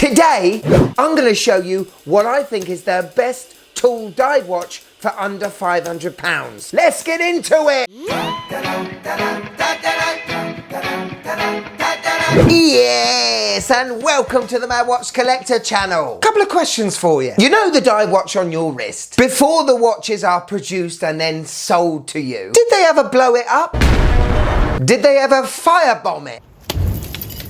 Today, I'm going to show you what I think is the best tool dive watch for under £500. Let's get into it! Yes, and welcome to the Mad Watch Collector channel. Couple of questions for you. You know the dive watch on your wrist? Before the watches are produced and then sold to you, did they ever blow it up? Did they ever firebomb it?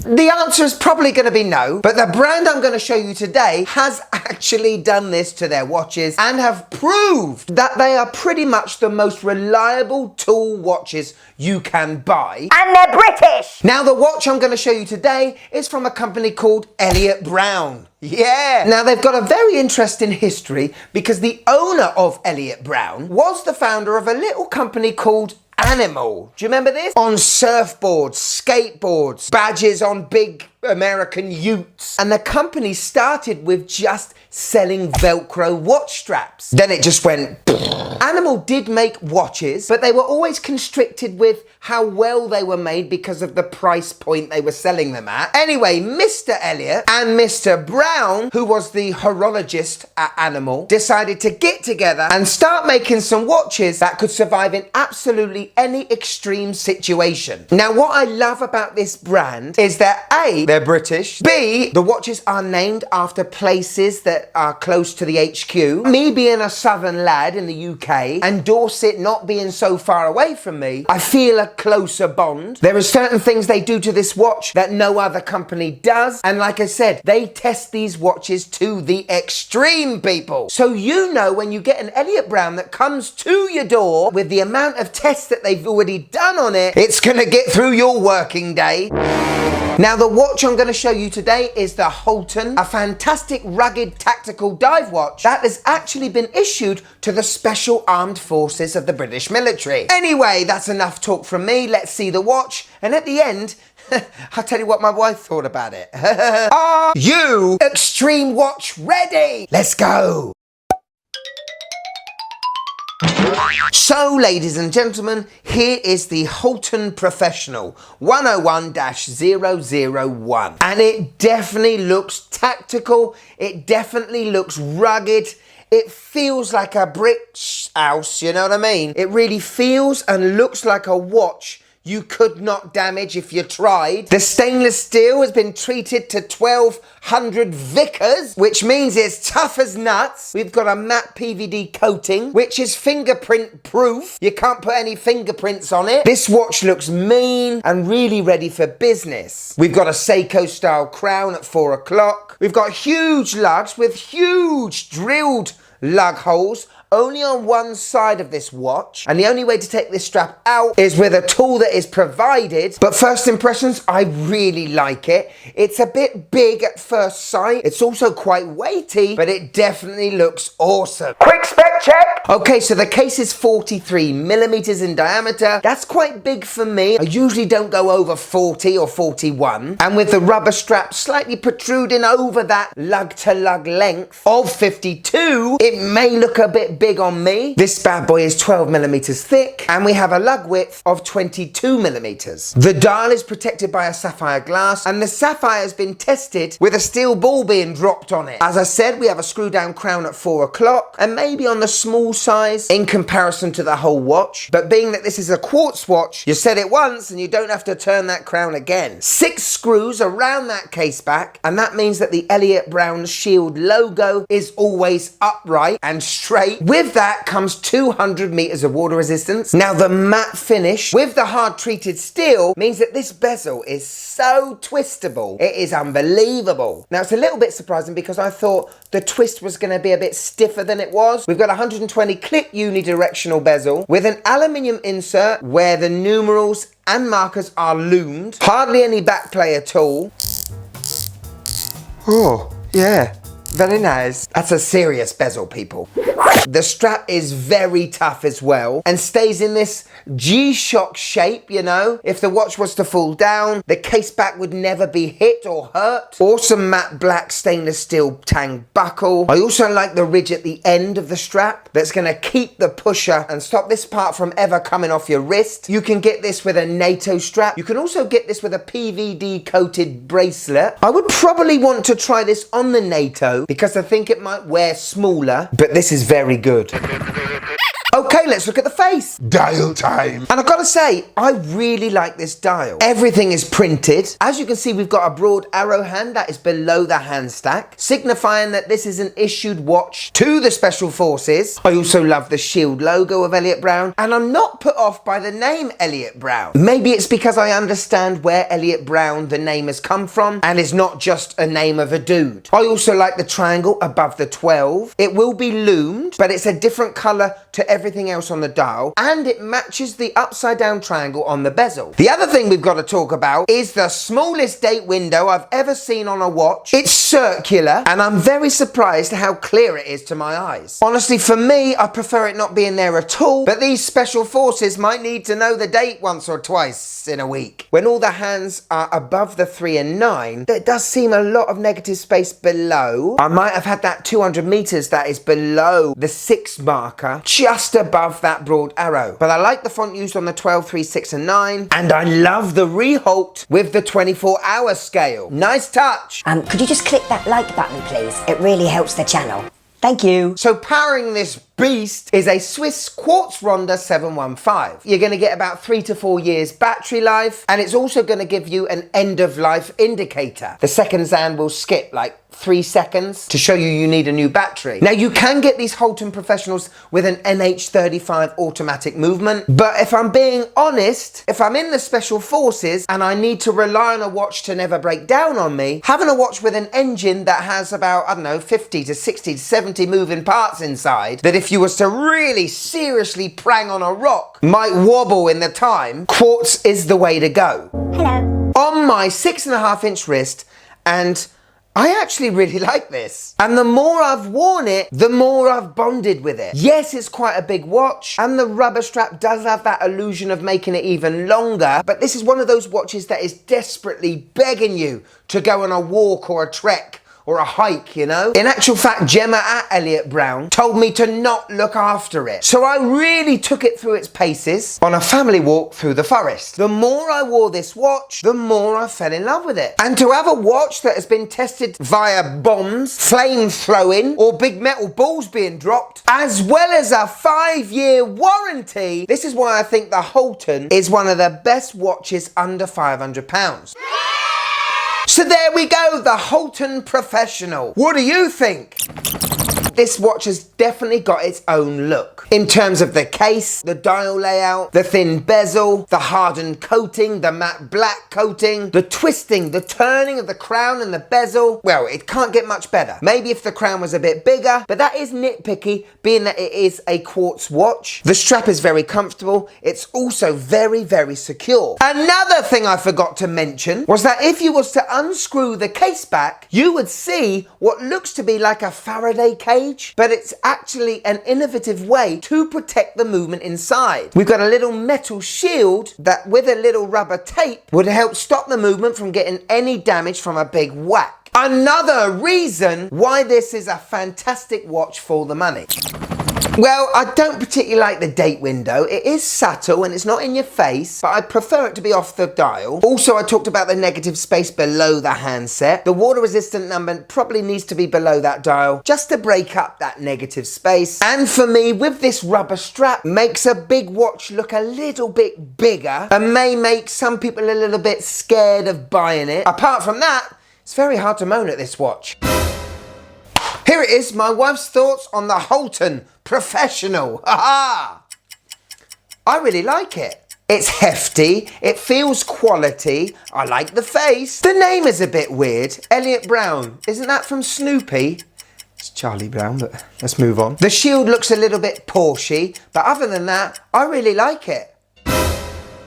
The answer is probably going to be no, but the brand I'm going to show you today has actually done this to their watches and have proved that they are pretty much the most reliable tool watches you can buy. And they're British! Now the watch I'm going to show you today is from a company called Elliot Brown. Yeah! Now they've got a very interesting history because the owner of Elliot Brown was the founder of a little company called Animal. Do you remember this? On surfboards, skateboards, badges on big American utes. And the company started with just selling Velcro watch straps. Then it just went... Animal did make watches, but they were always constricted with how well they were made because of the price point they were selling them at. Anyway, Mr. Elliot and Mr. Brown, who was the horologist at Animal, decided to get together and start making some watches that could survive in absolutely any extreme situation. Now, what I love about this brand is that A, they're British, B, the watches are named after places that are close to the HQ. Me being a southern lad in the UK, and Dorset not being so far away from me, I feel a closer bond. There are certain things they do to this watch that no other company does, and like I said, they test these watches to the extreme, people. So you know when you get an Elliot Brown that comes to your door with the amount of tests that they've already done on it, it's gonna get through your working day. Now the watch I'm going to show you today is the Holten, a fantastic rugged tactical dive watch that has actually been issued to the Special Armed Forces of the British military. Anyway, that's enough talk from me. Let's see the watch, and at the end, I'll tell you what my wife thought about it. Are you extreme watch ready? Let's go! So, ladies and gentlemen, here is the Holten Professional 101-001. And it definitely looks tactical, it definitely looks rugged, it feels like a brick house, you know what I mean? It really feels and looks like a watch you could not damage if you tried. The stainless steel has been treated to 1200 Vickers, which means it's tough as nuts. We've got a matte PVD coating, which is fingerprint proof. You can't put any fingerprints on it. This watch looks mean and really ready for business. We've got a Seiko style crown at 4 o'clock. We've got huge lugs with huge drilled lug holes only on one side of this watch, and the only way to take this strap out is with a tool that is provided. But first impressions, I really like it. It's a bit big at first sight. It's also quite weighty, but it definitely looks awesome. Quick spec check. Okay, so the case is 43 millimeters in diameter. That's quite big for me. I usually don't go over 40 or 41. And with the rubber strap slightly protruding over that lug to lug length of 52, it may look a bit big on me. This bad boy is 12 millimeters thick, and we have a lug width of 22 millimeters. The dial is protected by a sapphire glass, and the sapphire has been tested with a steel ball being dropped on it. As I said, we have a screw down crown at 4 o'clock, and maybe on the small size in comparison to the whole watch. But being that this is a quartz watch, you set it once and you don't have to turn that crown again. 6 screws around that case back, and that means that the Elliot Brown Shield logo is always upright and straight. With that comes 200 meters of water resistance. Now the matte finish with the hard treated steel means that this bezel is so twistable. It is unbelievable. Now it's a little bit surprising because I thought the twist was going to be a bit stiffer than it was. We've got 120 click unidirectional bezel with an aluminium insert where the numerals and markers are loomed. Hardly any backplay at all. Oh, yeah. Very nice. That's a serious bezel, people. The strap is very tough as well and stays in this G-Shock shape, you know. If the watch was to fall down, the case back would never be hit or hurt. Awesome matte black stainless steel tang buckle. I also like the ridge at the end of the strap that's going to keep the pusher and stop this part from ever coming off your wrist. You can get this with a NATO strap. You can also get this with a PVD coated bracelet. I would probably want to try this on the NATO because I think it might wear smaller, but this is very good. Okay, let's look at the face. Dial time. And I've got to say, I really like this dial. Everything is printed. As you can see, we've got a broad arrow hand that is below the hand stack, signifying that this is an issued watch to the Special Forces. I also love the shield logo of Elliot Brown, and I'm not put off by the name Elliot Brown. Maybe it's because I understand where Elliot Brown, the name, has come from, and it's not just a name of a dude. I also like the triangle above the 12. It will be loomed, but it's a different color to everything else on the dial, and it matches the upside down triangle on the bezel. The other thing we've got to talk about is the smallest date window I've ever seen on a watch. It's circular, and I'm very surprised how clear it is to my eyes. Honestly, for me, I prefer it not being there at all, but these Special Forces might need to know the date once or twice in a week. When all the hands are above the 3 and 9, there does seem a lot of negative space below. I might have had that 200 meters that is below the 6 marker, just above that broad arrow. But I like the font used on the 12, 3, 6 and 9, and I love the Reholt with the 24-hour scale. Nice touch. Could you just click that like button, please? It really helps the channel. Thank you. So powering this beast is a Swiss Quartz Ronda 715. You're going to get about 3 to 4 years battery life, and it's also going to give you an end of life indicator. The seconds hand will skip like 3 seconds to show you need a new battery. Now you can get these Holten Professionals with an NH35 automatic movement, but if I'm being honest, if I'm in the Special Forces and I need to rely on a watch to never break down on me, having a watch with an engine that has about, I don't know, 50 to 60 to 70 moving parts inside, that if you was to really seriously prang on a rock, might wobble in the time, quartz is the way to go. Hello. On my 6.5-inch wrist, and I actually really like this. And the more I've worn it, the more I've bonded with it. Yes, it's quite a big watch, and the rubber strap does have that illusion of making it even longer, but this is one of those watches that is desperately begging you to go on a walk or a trek or a hike, you know? In actual fact, Gemma at Elliot Brown told me to not look after it. So I really took it through its paces on a family walk through the forest. The more I wore this watch, the more I fell in love with it. And to have a watch that has been tested via bombs, flame throwing, or big metal balls being dropped, as well as a 5-year warranty, this is why I think the Holten is one of the best watches under £500. So there we go, the Holten Professional. What do you think? This watch has definitely got its own look. In terms of the case, the dial layout, the thin bezel, the hardened coating, the matte black coating, the twisting, the turning of the crown and the bezel. Well, it can't get much better. Maybe if the crown was a bit bigger, but that is nitpicky, being that it is a quartz watch. The strap is very comfortable. It's also very, very secure. Another thing I forgot to mention was that if you was to unscrew the case back, you would see what looks to be like a Faraday cage, but it's actually an innovative way to protect the movement inside. We've got a little metal shield that with a little rubber tape would help stop the movement from getting any damage from a big whack. Another reason why this is a fantastic watch for the money. Well, I don't particularly like the date window. It is subtle and it's not in your face, but I prefer it to be off the dial. Also, I talked about the negative space below the handset. The water resistant number probably needs to be below that dial just to break up that negative space. And for me, with this rubber strap, makes a big watch look a little bit bigger and may make some people a little bit scared of buying it. Apart from that, it's very hard to moan at this watch. Here it is, my wife's thoughts on the Holten Professional. Aha! I really like it. It's hefty, it feels quality, I like the face. The name is a bit weird, Elliot Brown. Isn't that from Snoopy? It's Charlie Brown, but let's move on. The shield looks a little bit Porsche, but other than that, I really like it.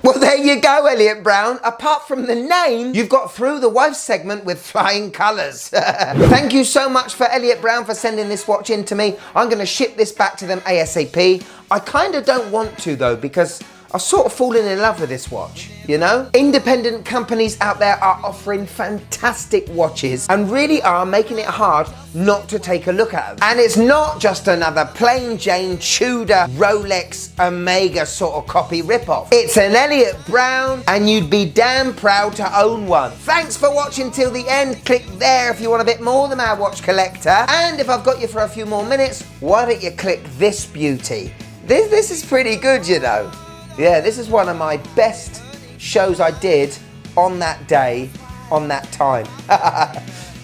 Well, there you go, Elliot Brown. Apart from the name, you've got through the wife segment with flying colours. Thank you so much for Elliot Brown for sending this watch in to me. I'm going to ship this back to them ASAP. I kind of don't want to though, because I've sort of fallen in love with this watch, you know? Independent companies out there are offering fantastic watches and really are making it hard not to take a look at them. And it's not just another plain Jane Tudor Rolex Omega sort of copy ripoff. It's an Elliot Brown and you'd be damn proud to own one. Thanks for watching till the end. Click there if you want a bit more than my watch collector. And if I've got you for a few more minutes, why don't you click this beauty? This is pretty good, you know. Yeah, this is one of my best shows I did on that day, on that time.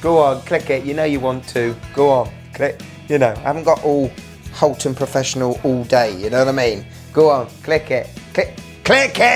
Go on, click it. You know you want to. Go on, click. You know, I haven't got all Holten Professional all day, you know what I mean? Go on, click it. Click it!